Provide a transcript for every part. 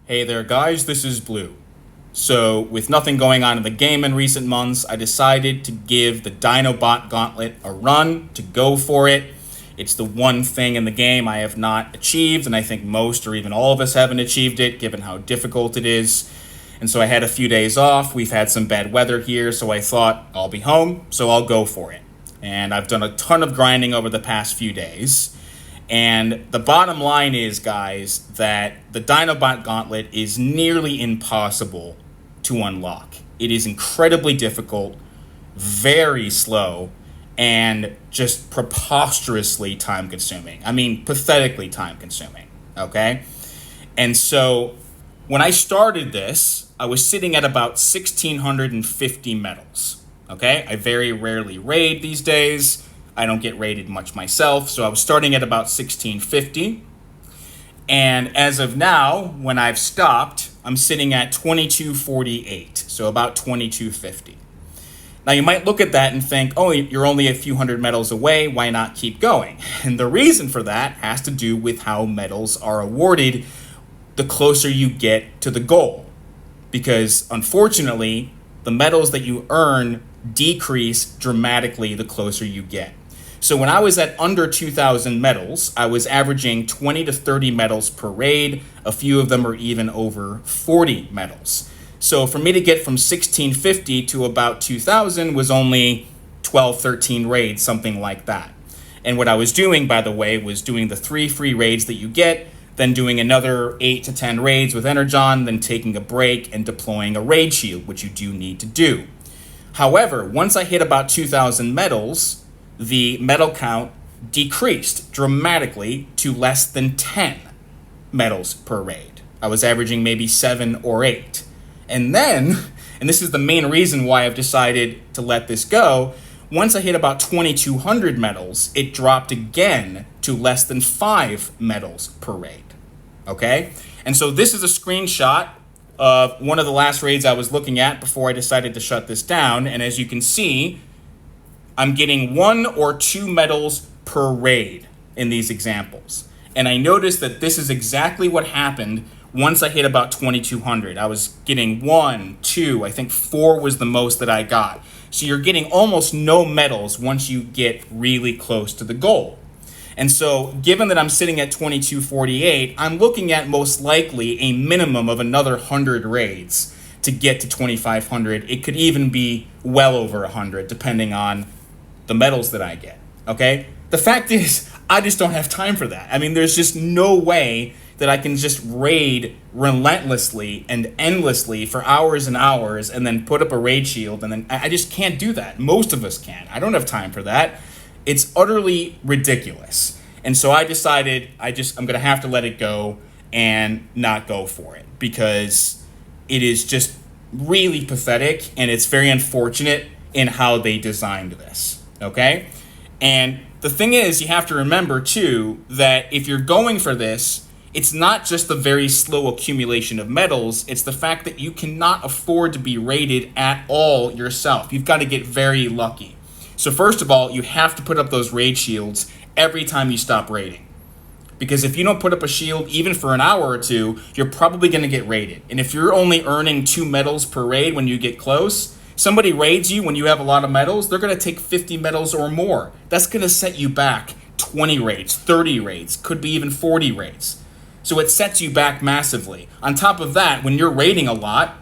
Hey there guys, this is Blue. So, with nothing going on in the game in recent months, I decided to give the Dinobot Gauntlet a run, to go for it. It's the one thing in the game I have not achieved, and I think most or even all of us haven't achieved it, given how difficult it is. And so I had a few days off. We've had some bad weather here, so I thought I'll be home, so I'll go for it. And I've done a ton of grinding over the past few days. And the bottom line is, guys, that the Dinobot Gauntlet is nearly impossible to unlock. It is incredibly difficult, very slow, and just preposterously time consuming. I mean, pathetically time consuming, okay? And so when I started this, I was sitting at about 1,650 medals, okay? I very rarely raid these days. I don't get raided much myself, so I was starting at about 1,650. And as of now, when I've stopped, I'm sitting at 2,248, so about 2,250. Now you might look at that and think, oh, you're only a few hundred medals away, why not keep going? And the reason for that has to do with how medals are awarded the closer you get to the goal. Because unfortunately, the medals that you earn decrease dramatically the closer you get. So when I was at under 2,000 medals, I was averaging 20 to 30 medals per raid. A few of them are even over 40 medals. So for me to get from 1,650 to about 2,000 was only 12, 13 raids, something like that. And what I was doing, by the way, was doing the 3 free raids that you get, then doing another 8 to 10 raids with Energon, then taking a break and deploying a raid shield, which you do need to do. However, once I hit about 2,000 medals, the medal count decreased dramatically to less than 10 medals per raid. I was averaging maybe 7 or 8. And then, and this is the main reason why I've decided to let this go, once I hit about 2,200 medals, it dropped again to less than 5 medals per raid. Okay? And so this is a screenshot of one of the last raids I was looking at before I decided to shut this down. And as you can see, I'm getting 1 or 2 medals per raid in these examples. And I noticed that this is exactly what happened once I hit about 2,200. I was getting 1, 2, I think 4 was the most that I got. So you're getting almost no medals once you get really close to the goal. And so given that I'm sitting at 2,248, I'm looking at most likely a minimum of another 100 raids to get to 2,500. It could even be well over 100 depending on the medals that I get, okay? The fact is, I just don't have time for that. I mean, there's just no way that I can just raid relentlessly and endlessly for hours and hours and then put up a raid shield, and then I just can't do that. Most of us can't. I don't have time for that. It's utterly ridiculous. And so I decided I'm going to have to let it go and not go for it because it is just really pathetic and it's very unfortunate in how they designed this, okay? And the thing is, you have to remember too that if you're going for this, it's not just the very slow accumulation of medals, it's the fact that you cannot afford to be raided at all yourself. You've got to get very lucky. So first of all, you have to put up those raid shields every time you stop raiding. Because if you don't put up a shield even for an hour or two, you're probably going to get raided. And if you're only earning 2 medals per raid when you get close, somebody raids you when you have a lot of medals, they're going to take 50 medals or more. That's going to set you back 20 raids, 30 raids, could be even 40 raids. So it sets you back massively. On top of that, when you're raiding a lot,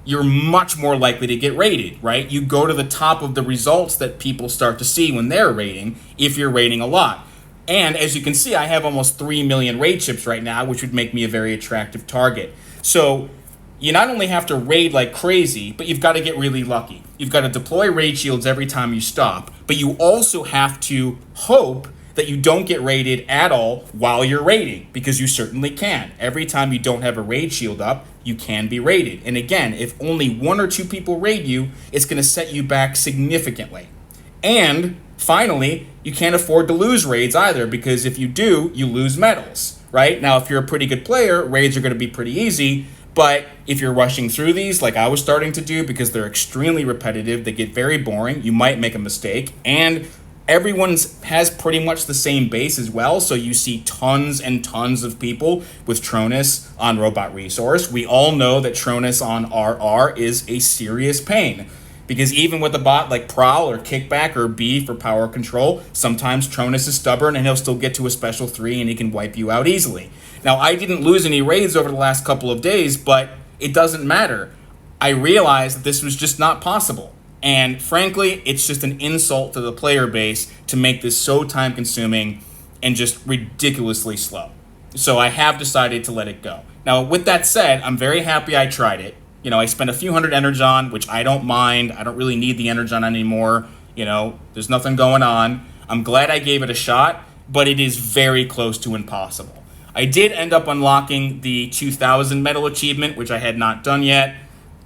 you're much more likely to get raided, right? You go to the top of the results that people start to see when they're raiding if you're raiding a lot. And as you can see, I have almost 3 million raid chips right now, which would make me a very attractive target. So you not only have to raid like crazy, but you've got to get really lucky. You've got to deploy raid shields every time you stop, but you also have to hope that you don't get raided at all while you're raiding, because you certainly can. Every time you don't have a raid shield up, you can be raided. And again, if only 1 or 2 people raid you, it's going to set you back significantly. And finally, you can't afford to lose raids either, because if you do, you lose medals, right? Now, if you're a pretty good player, raids are going to be pretty easy. But if you're rushing through these like I was starting to do, because they're extremely repetitive, they get very boring, you might make a mistake, and Everyone's has pretty much the same base as well, so you see tons and tons of people with Tronus on Robot Resource. We all know that Tronus on RR is a serious pain, because even with a bot like Prowl or Kickback or B for power control, sometimes Tronus is stubborn and he'll still get to a special 3 and he can wipe you out easily. Now, I didn't lose any raids over the last couple of days, but it doesn't matter. I realized that this was just not possible. And frankly, it's just an insult to the player base to make this so time consuming and just ridiculously slow. So I have decided to let it go. Now, with that said, I'm very happy I tried it. You know, I spent a few hundred energon, which I don't mind. I don't really need the energon anymore. You know, there's nothing going on. I'm glad I gave it a shot, but it is very close to impossible. I did end up unlocking the 2000 medal achievement, which I had not done yet.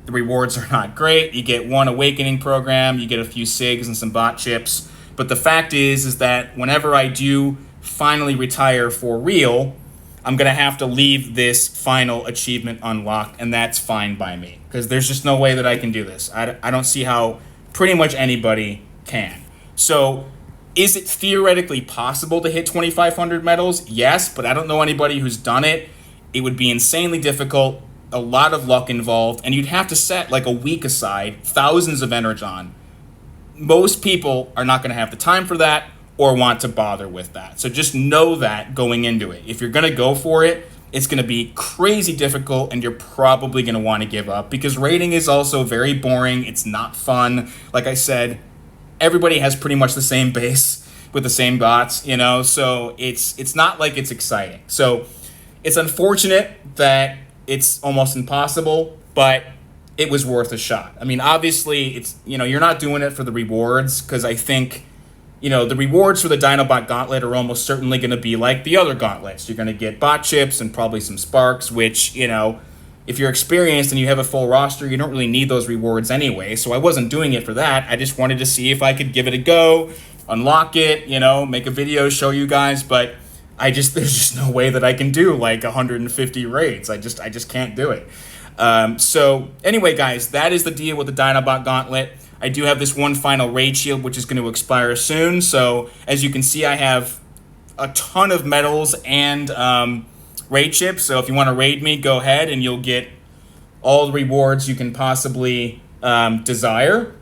The rewards are not great. You get 1 awakening program, you get a few SIGs and some bot chips. But the fact is that whenever I do finally retire for real, I'm going to have to leave this final achievement unlocked, and that's fine by me. Because there's just no way that I can do this. I don't see how pretty much anybody can. So, is it theoretically possible to hit 2,500 medals? Yes, but I don't know anybody who's done it. It would be insanely difficult. A lot of luck involved, and you'd have to set like a week aside, thousands of energon. Most people are not going to have the time for that or want to bother with that. So just know that going into it. If you're going to go for it, it's going to be crazy difficult, and you're probably going to want to give up, because raiding is also very boring. It's not fun. Like I said, everybody has pretty much the same base with the same bots, you know, so it's not like it's exciting. So it's unfortunate that it's almost impossible, but it was worth a shot. I mean, obviously, it's, you know, you're not doing it for the rewards, because I think, you know, the rewards for the Dinobot Gauntlet are almost certainly going to be like the other gauntlets. You're going to get bot chips and probably some sparks, which, you know, if you're experienced and you have a full roster, you don't really need those rewards anyway. So I wasn't doing it for that. I just wanted to see if I could give it a go, unlock it, you know, make a video, show you guys, but there's just no way that I can do like 150 raids. I just can't do it. So anyway, guys, that is the deal with the Dinobot Gauntlet. I do have this one final raid shield, which is going to expire soon. So as you can see, I have a ton of medals and raid chips. So if you want to raid me, go ahead and you'll get all the rewards you can possibly desire.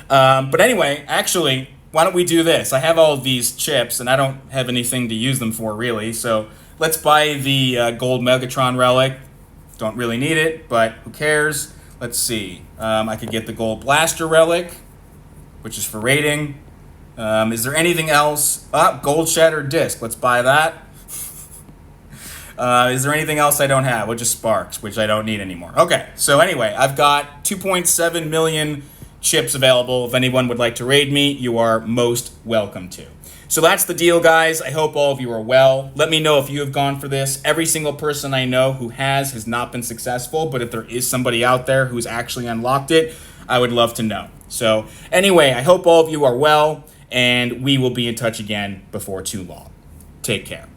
But anyway, actually, why don't we do this? I have all of these chips, and I don't have anything to use them for, really. So let's buy the gold Megatron relic. Don't really need it, but who cares? Let's see. I could get the gold blaster relic, which is for raiding. Is there anything else? Gold shattered disc. Let's buy that. Is there anything else I don't have? Well, just sparks, which I don't need anymore. Okay, so anyway, I've got 2.7 million chips available. If anyone would like to raid me, you are most welcome to. So that's the deal, guys. I hope all of you are well. Let me know if you have gone for this. Every single person I know who has not been successful, but if there is somebody out there who's actually unlocked it, I would love to know. So anyway, I hope all of you are well, and we will be in touch again before too long. Take care.